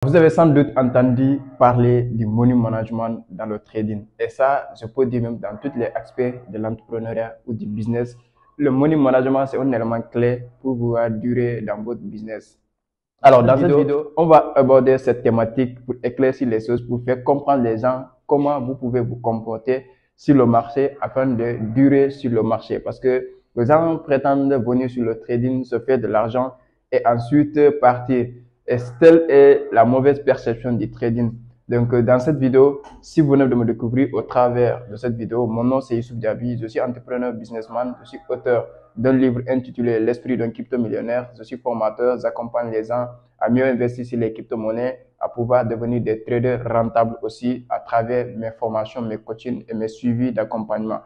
Vous avez sans doute entendu parler du money management dans le trading. Et ça, je peux dire même dans tous les aspects de l'entrepreneuriat ou du business. Le money management, c'est un élément clé pour pouvoir durer dans votre business. Alors, dans cette vidéo, on va aborder cette thématique pour éclaircir les choses, pour faire comprendre les gens comment vous pouvez vous comporter sur le marché afin de durer sur le marché. Parce que les gens prétendent venir sur le trading, se faire de l'argent et ensuite partir. Et telle est la mauvaise perception du trading. Donc, dans cette vidéo, si vous venez de me découvrir au travers de cette vidéo, mon nom c'est Youssouf Diaby, je suis entrepreneur, businessman, je suis auteur d'un livre intitulé L'esprit d'un crypto-millionnaire. Je suis formateur, j'accompagne les gens à mieux investir sur les crypto-monnaies, à pouvoir devenir des traders rentables aussi à travers mes formations, mes coachings et mes suivis d'accompagnement.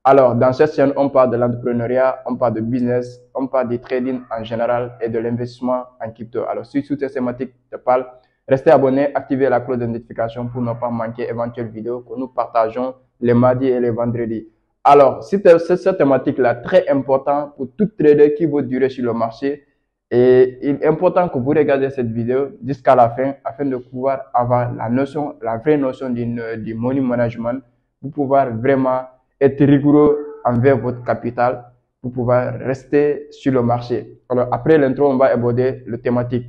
Alors, dans cette chaîne, on parle de l'entrepreneuriat, on parle de business, on parle du trading en général et de l'investissement en crypto. Alors, si toutes ces thématiques te parlent, restez abonné, activez la cloche de notification pour ne pas manquer éventuelles vidéos que nous partageons les mardis et les vendredis. Alors, c'est cette thématique-là très importante pour tout trader qui veut durer sur le marché. Et il est important que vous regardez cette vidéo jusqu'à la fin afin de pouvoir avoir la vraie notion du money management, pour pouvoir vraiment être rigoureux envers votre capital, pour pouvoir rester sur le marché. Alors, après l'intro, on va aborder le thématique.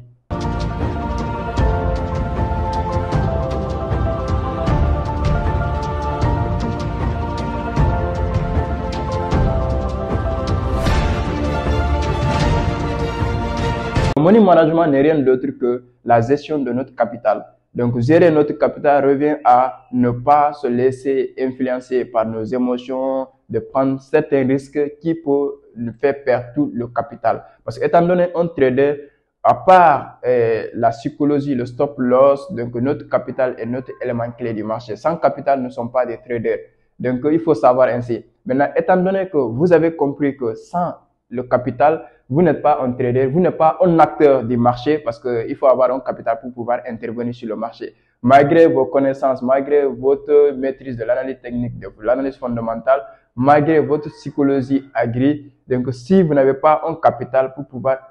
Le money management n'est rien d'autre que la gestion de notre capital. Donc, gérer notre capital revient à ne pas se laisser influencer par nos émotions, de prendre certains risques qui peuvent nous faire perdre tout le capital. Parce qu'étant donné un trader, à part la psychologie, le stop loss, donc notre capital est notre élément clé du marché. Sans capital, nous ne sommes pas des traders. Donc, il faut savoir ainsi. Maintenant, étant donné que vous avez compris que sans le capital, vous n'êtes pas un trader, vous n'êtes pas un acteur du marché, parce qu'il faut avoir un capital pour pouvoir intervenir sur le marché. Malgré vos connaissances, malgré votre maîtrise de l'analyse technique, de l'analyse fondamentale, malgré votre psychologie agri, donc si vous n'avez pas un capital pour pouvoir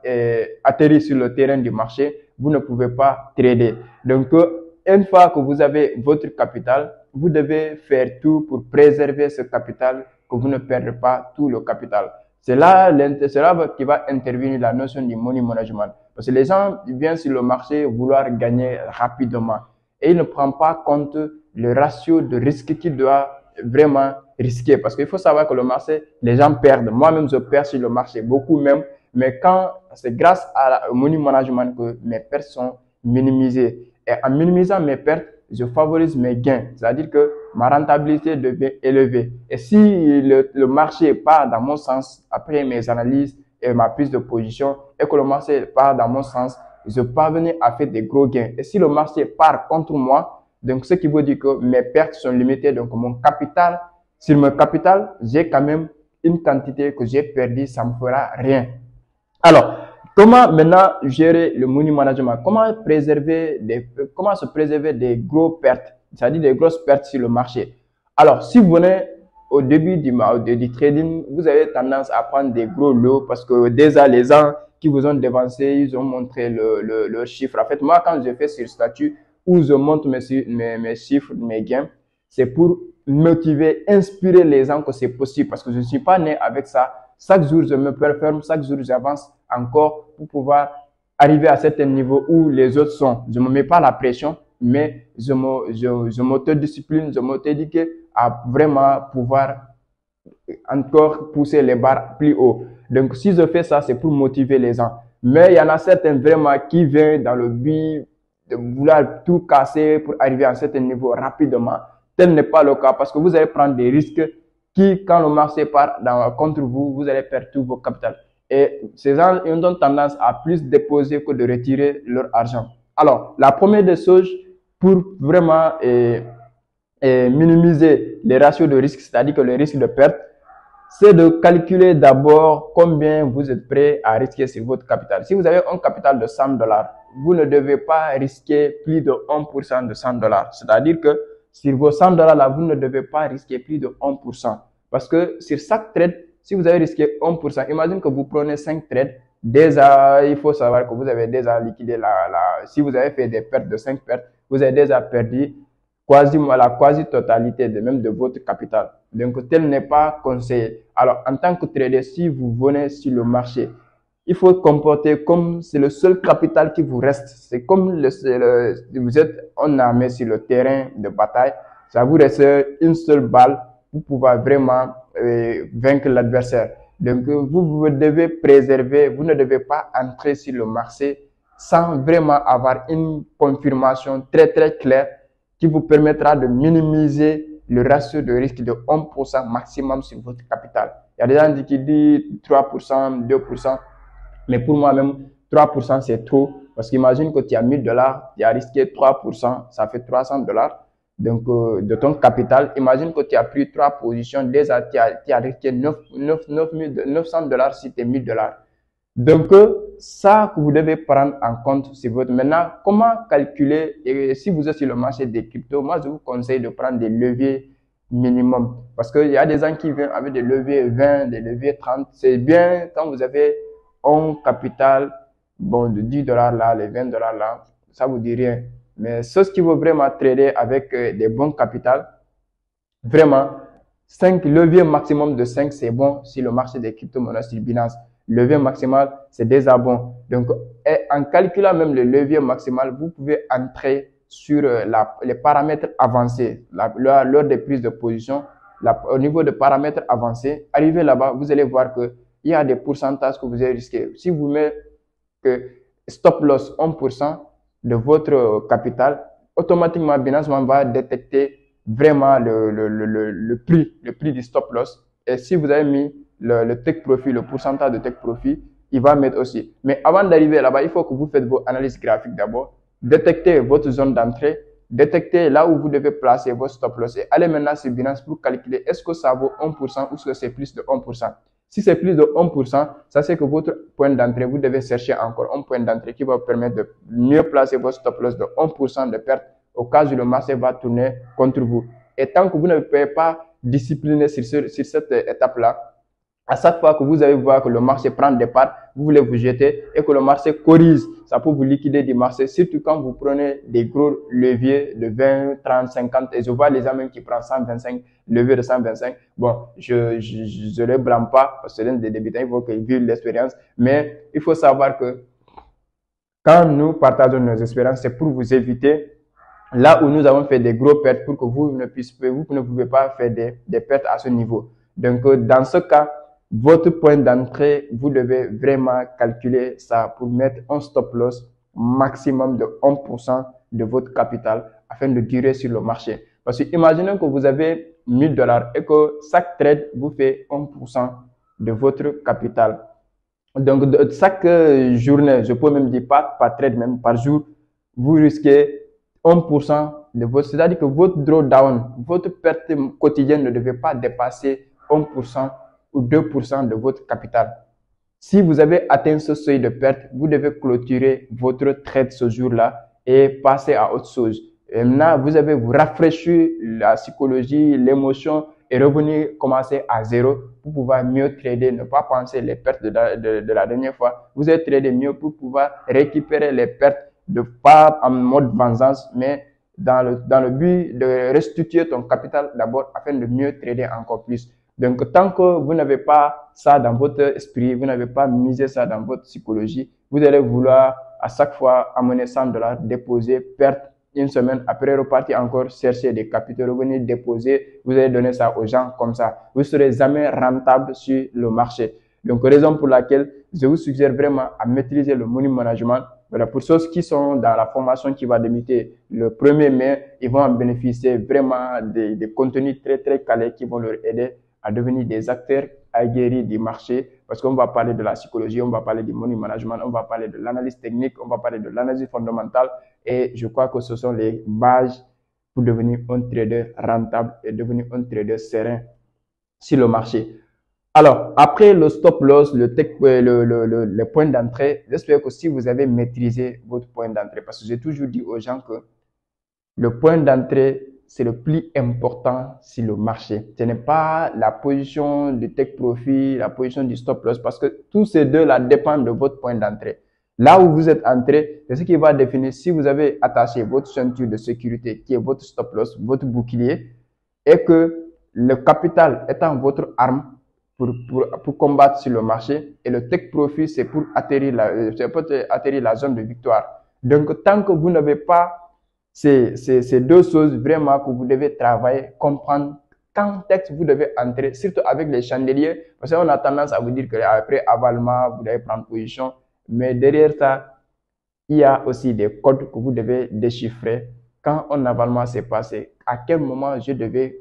atterrir sur le terrain du marché, vous ne pouvez pas trader. Donc, une fois que vous avez votre capital, vous devez faire tout pour préserver ce capital, que vous ne perdez pas tout le capital. C'est là qui va intervenir la notion du money management. Parce que les gens viennent sur le marché vouloir gagner rapidement et ils ne prennent pas compte le ratio de risque qu'ils doivent vraiment risquer. Parce qu'il faut savoir que le marché, les gens perdent. Moi-même, je perds sur le marché, beaucoup même. Mais quand c'est grâce au money management que mes pertes sont minimisées. Et en minimisant mes pertes, je favorise mes gains. C'est-à-dire que ma rentabilité devient élevée. Et si le marché part dans mon sens, après mes analyses et ma prise de position, et que le marché part dans mon sens, je parviens à faire des gros gains. Et si le marché part contre moi, donc ce qui veut dire que mes pertes sont limitées, donc mon capital, sur mon capital, j'ai quand même une quantité que j'ai perdue, ça ne me fera rien. Alors, comment maintenant gérer le money management? Comment se préserver des gros pertes, c'est-à-dire des grosses pertes sur le marché? Alors, si vous venez au début du trading, vous avez tendance à prendre des gros lots parce que déjà les gens qui vous ont dévancé, ils ont montré le chiffre. En fait, moi, quand je fais sur statut où je montre mes chiffres, mes gains, c'est pour motiver, inspirer les gens que c'est possible parce que je ne suis pas né avec ça. Chaque jour, je me performe, chaque jour, j'avance encore pour pouvoir arriver à certain niveau où les autres sont. Je ne me mets pas la pression, mais je m'autodiscipline, je m'autodiscipline à vraiment pouvoir encore pousser les barres plus haut. Donc, si je fais ça, c'est pour motiver les gens. Mais il y en a certains vraiment qui viennent dans le but de vouloir tout casser pour arriver à un certain niveau rapidement. Tel n'est pas le cas parce que vous allez prendre des risques qui, quand le marché part contre vous, vous allez perdre tout vos capitaux. Et ces gens ils ont tendance à plus déposer que de retirer leur argent. Alors, la première des choses pour vraiment minimiser les ratios de risque, c'est-à-dire que le risque de perte, c'est de calculer d'abord combien vous êtes prêt à risquer sur votre capital. Si vous avez un capital de 100 $, vous ne devez pas risquer plus de 1% de 100 $. C'est-à-dire que sur vos 100 $ là, vous ne devez pas risquer plus de 1%. Parce que sur chaque trade, si vous avez risqué 1%, imagine que vous prenez 5 trades, déjà, il faut savoir que vous avez déjà liquidé si vous avez fait des pertes de 5 pertes, vous avez déjà perdu la quasi-totalité même de votre capital. Donc, tel n'est pas conseillé. Alors, en tant que trader, si vous venez sur le marché, il faut comporter comme c'est le seul capital qui vous reste. C'est comme vous êtes en armée sur le terrain de bataille. Ça vous reste une seule balle pour pouvoir vraiment vaincre l'adversaire. Donc, vous devez préserver, vous ne devez pas entrer sur le marché sans vraiment avoir une confirmation très très claire qui vous permettra de minimiser le ratio de risque de 1% maximum sur votre capital. Il y a des gens qui disent 3%, 2%. Mais pour moi-même, 3%, c'est trop. Parce qu'imagine que tu as 1000 $, tu as risqué 3%, ça fait 300 $. Donc, de ton capital, imagine que tu as pris 3 positions, déjà tu as risqué 900 $ si tu es 1000 $. Donc, ça que vous devez prendre en compte, c'est votre. Maintenant, comment calculer, et si vous êtes sur le marché des cryptos, moi je vous conseille de prendre des leviers minimum. Parce qu'il y a des gens qui viennent avec des leviers 20, des leviers 30. C'est bien quand vous avez un capital, bon, de 10 $ là, les 20 $ là, ça vous dit rien. Mais ce qui veut vraiment trader avec des bons capitals, vraiment, 5 leviers maximum de 5, c'est bon sur le marché des crypto-monnaies sur Binance. Levier maximal, c'est déjà bon. Donc, en calculant même le levier maximal, vous pouvez entrer sur les paramètres avancés, lors des prises de position, au niveau de paramètres avancés. Arrivé là-bas, vous allez voir que il y a des pourcentages que vous avez risqués. Si vous mettez que stop loss 1% de votre capital, automatiquement Binance va détecter vraiment le prix du stop loss. Et si vous avez mis le take profit, le pourcentage de take profit, il va mettre aussi. Mais avant d'arriver là-bas, il faut que vous faites vos analyses graphiques d'abord, détectez votre zone d'entrée, détectez là où vous devez placer votre stop loss et allez maintenant sur Binance pour calculer est-ce que ça vaut 1% ou est-ce que c'est plus de 1%. Si c'est plus de 1%, ça c'est que votre point d'entrée, vous devez chercher encore un point d'entrée qui va vous permettre de mieux placer votre stop loss de 1% de perte au cas où le marché va tourner contre vous. Et tant que vous ne pouvez pas discipliner sur cette étape-là, à chaque fois que vous allez voir que le marché prend des parts, vous voulez vous jeter et que le marché corrige, ça peut vous liquider du marché, surtout quand vous prenez des gros leviers de 20, 30, 50, et je vois les amis qui prennent 125, leviers de 125. Bon, je ne les blâme pas, parce que c'est des débutants, il faut qu'ils vivent l'expérience, mais il faut savoir que quand nous partageons nos expériences, c'est pour vous éviter là où nous avons fait des gros pertes pour que vous ne pouvez pas faire des pertes à ce niveau. Donc, dans ce cas, votre point d'entrée, vous devez vraiment calculer ça pour mettre un stop loss maximum de 1% de votre capital afin de durer sur le marché. Parce que imaginez que vous avez 1000 $ et que chaque trade vous fait 1% de votre capital. Donc, chaque journée, je peux même dire pas par trade, même par jour, vous risquez 1% de votre, c'est-à-dire que votre drawdown, votre perte quotidienne ne devait pas dépasser 1% ou 2% de votre capital. Si vous avez atteint ce seuil de perte, vous devez clôturer votre trade ce jour-là et passer à autre chose. Et maintenant, vous avez vous rafraîchir la psychologie, l'émotion et revenir commencer à zéro pour pouvoir mieux trader, ne pas penser les pertes de la dernière fois. Vous allez trader mieux pour pouvoir récupérer les pertes de pas en mode vengeance, mais dans le but de restituer ton capital d'abord afin de mieux trader encore plus. Donc, tant que vous n'avez pas ça dans votre esprit, vous n'avez pas misé ça dans votre psychologie, vous allez vouloir à chaque fois amener 100 $, déposer, perdre une semaine, après repartir encore chercher des capitaux, revenir déposer, vous allez donner ça aux gens comme ça. Vous ne serez jamais rentable sur le marché. Donc, raison pour laquelle je vous suggère vraiment à maîtriser le money management. Voilà, pour ceux qui sont dans la formation qui va débuter le 1er mai, ils vont en bénéficier vraiment des contenus très, très calés qui vont leur aider à devenir des acteurs aguerris du marché, parce qu'on va parler de la psychologie, on va parler du money management, on va parler de l'analyse technique, on va parler de l'analyse fondamentale, et je crois que ce sont les bases pour devenir un trader rentable et devenir un trader serein sur le marché. Alors, après le stop loss, le point d'entrée, j'espère que si vous avez maîtrisé votre point d'entrée, parce que j'ai toujours dit aux gens que le point d'entrée, c'est le plus important sur le marché. Ce n'est pas la position du take profit, la position du stop loss, parce que tous ces deux-là dépendent de votre point d'entrée. Là où vous êtes entré, c'est ce qui va définir si vous avez attaché votre ceinture de sécurité, qui est votre stop loss, votre bouclier, et que le capital étant votre arme pour combattre sur le marché, et le take profit, c'est pour atterrir la zone de victoire. Donc, tant que vous n'avez pas ces deux choses vraiment que vous devez travailler, comprendre quand est-ce que vous devez entrer, surtout avec les chandeliers, parce qu'on a tendance à vous dire qu'après avalement, vous devez prendre position, mais derrière ça, il y a aussi des codes que vous devez déchiffrer. Quand un avalement s'est passé, à quel moment je devais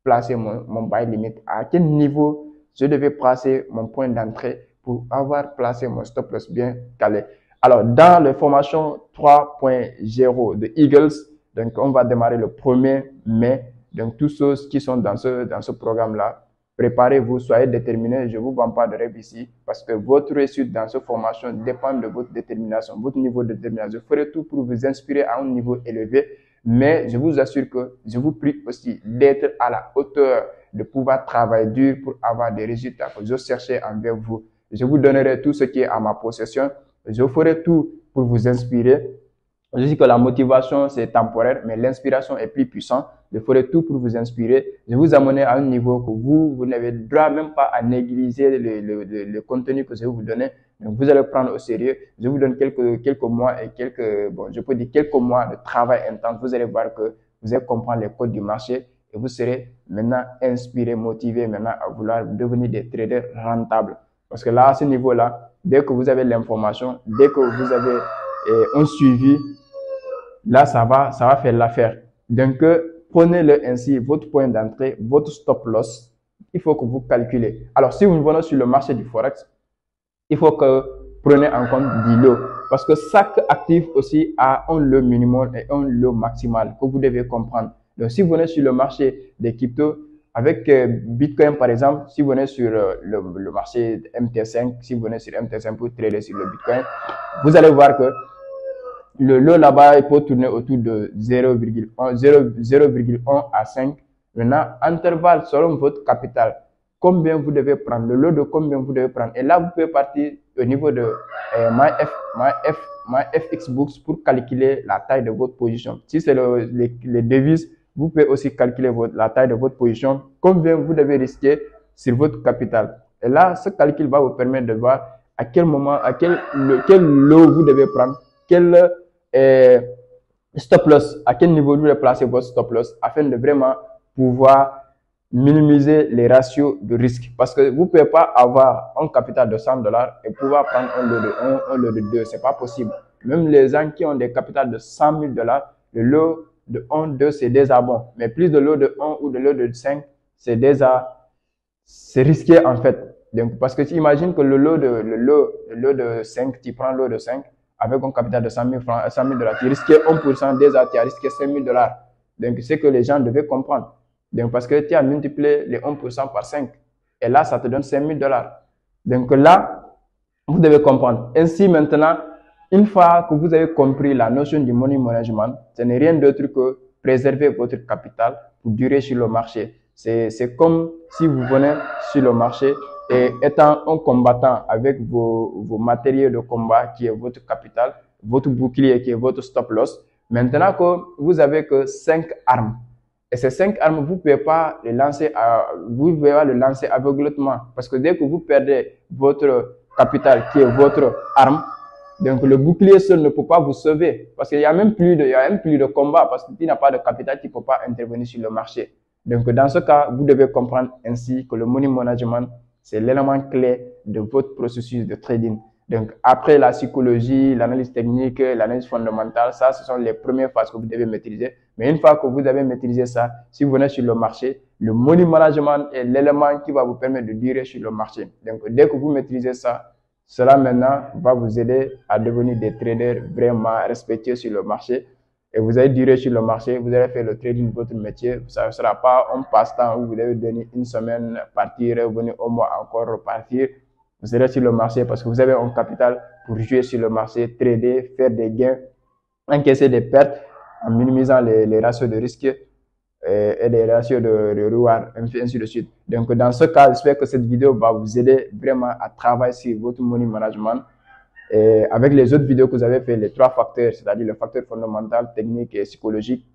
placer mon buy limit, à quel niveau je devais placer mon point d'entrée pour avoir placé mon stop loss bien calé. Alors, dans la formation 3.0 de Eagles, donc on va démarrer le 1er mai. Donc, tous ceux qui sont dans ce programme-là, préparez-vous, soyez déterminés. Je ne vous vends pas de rêve ici parce que votre réussite dans cette formation dépend de votre détermination, votre niveau de détermination. Je ferai tout pour vous inspirer à un niveau élevé, mais je vous assure que je vous prie aussi d'être à la hauteur, de pouvoir travailler dur pour avoir des résultats que je cherchais envers vous. Je vous donnerai tout ce qui est à ma possession. Je ferai tout pour vous inspirer. Je dis que la motivation, c'est temporaire, mais l'inspiration est plus puissante. Je ferai tout pour vous inspirer. Je vous amener à un niveau que vous n'avez droit même pas à négliger le contenu que je vais vous donner. Donc, vous allez prendre au sérieux. Je vous donne quelques mois et je peux dire quelques mois de travail intense. Vous allez voir que vous allez comprendre les codes du marché et vous serez maintenant inspiré, motivé maintenant à vouloir devenir des traders rentables. Parce que là, à ce niveau-là, dès que vous avez l'information, dès que vous avez un suivi, là, ça va faire l'affaire. Donc, prenez-le ainsi, votre point d'entrée, votre stop loss, il faut que vous calculez. Alors, si vous venez sur le marché du Forex, il faut que vous preniez en compte des lots. Parce que chaque actif aussi a un lot minimum et un lot maximal que vous devez comprendre. Donc, si vous venez sur le marché des cryptos, avec Bitcoin, par exemple, si vous venez sur le marché MT5, si vous venez sur MT5 pour trader sur le Bitcoin, vous allez voir que le lot là-bas, il peut tourner autour de 0,1 à 5. Maintenant, intervalle selon votre capital. Combien vous devez prendre, le lot de combien vous devez prendre. Et là, vous pouvez partir au niveau de MyFXBooks pour calculer la taille de votre position. Si c'est les devises, vous pouvez aussi calculer la taille de votre position, combien vous devez risquer sur votre capital. Et là, ce calcul va vous permettre de voir à quel moment, quel lot vous devez prendre, quel stop loss, à quel niveau vous devez placer votre stop loss afin de vraiment pouvoir minimiser les ratios de risque. Parce que vous ne pouvez pas avoir un capital de $100 et pouvoir prendre un lot de 1, un lot de 2. C'est pas possible. Même les gens qui ont des capitals de $100 000, le lot de 1, 2, c'est déjà bon. Mais plus de lot de 1 ou de lot de 5, c'est risqué en fait. Donc, parce que tu imagines que le lot de 5, tu prends le lot de 5, avec un capital de 100 000 francs, $100 000, tu risques 1%, déjà, tu as risqué $5 000. Donc, c'est que les gens devaient comprendre. Donc, parce que tu as multiplié les 1% par 5. Et là, ça te donne $5 000. Donc là, vous devez comprendre. Ainsi, maintenant, une fois que vous avez compris la notion du money management, ce n'est rien d'autre que préserver votre capital pour durer sur le marché. C'est comme si vous venez sur le marché et étant un combattant avec vos matériaux de combat qui est votre capital, votre bouclier qui est votre stop loss. Maintenant que vous avez que 5 armes, et ces 5 armes, vous ne pouvez pas les lancer aveuglément. Parce que dès que vous perdez votre capital qui est votre arme, donc le bouclier seul ne peut pas vous sauver. Parce qu'il y a même plus de combat. Parce que tu n'as pas de capital, tu ne peux pas intervenir sur le marché. Donc dans ce cas, vous devez comprendre ainsi que le money management, c'est l'élément clé de votre processus de trading. Donc après la psychologie, l'analyse technique, l'analyse fondamentale, ça ce sont les premières phases que vous devez maîtriser. Mais une fois que vous avez maîtrisé ça, si vous venez sur le marché, le money management est l'élément qui va vous permettre de durer sur le marché. Donc dès que vous maîtrisez ça, cela maintenant va vous aider à devenir des traders vraiment respectés sur le marché. Et vous allez durer sur le marché, vous allez faire le trading de votre métier. Ça ne sera pas un passe-temps où vous devez donner une semaine, partir, revenir au mois encore, repartir. Vous serez sur le marché parce que vous avez un capital pour jouer sur le marché, trader, faire des gains, encaisser des pertes en minimisant les ratios de risque. et des ratios de reward, ainsi de suite. Donc, dans ce cas, j'espère que cette vidéo va vous aider vraiment à travailler sur votre money management. Et avec les autres vidéos que vous avez fait, les 3 facteurs, c'est-à-dire le facteur fondamental, technique et psychologique,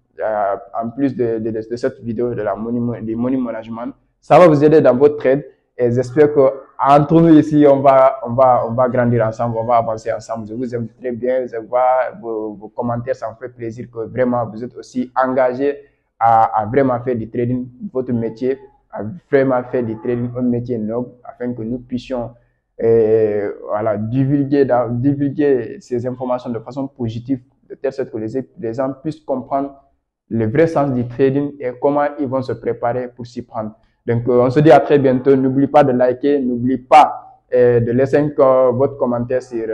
en plus de cette vidéo de la money management, ça va vous aider dans votre trade. Et j'espère que entre nous ici, on va grandir ensemble, on va avancer ensemble. Je vous aime très bien, je vois vos commentaires, ça me fait plaisir que vraiment vous êtes aussi engagés à vraiment faire du trading votre métier, à vraiment faire du trading un métier noble, afin que nous puissions voilà, divulguer ces informations de façon positive, de telle sorte que les gens puissent comprendre le vrai sens du trading et comment ils vont se préparer pour s'y prendre. Donc, on se dit à très bientôt. N'oublie pas de liker, n'oublie pas de laisser votre commentaire sur,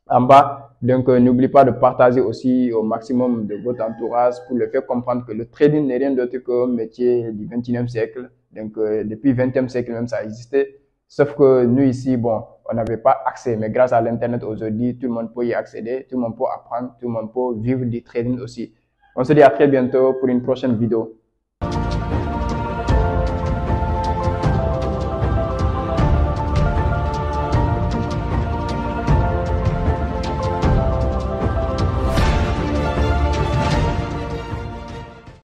en bas. Donc, n'oublie pas de partager aussi au maximum de votre entourage pour le faire comprendre que le trading n'est rien d'autre qu'un métier du 21e siècle. Donc, depuis le 20e siècle même, ça existait. Sauf que nous ici, bon, on n'avait pas accès. Mais grâce à l'Internet aujourd'hui, tout le monde peut y accéder, tout le monde peut apprendre, tout le monde peut vivre du trading aussi. On se dit à très bientôt pour une prochaine vidéo.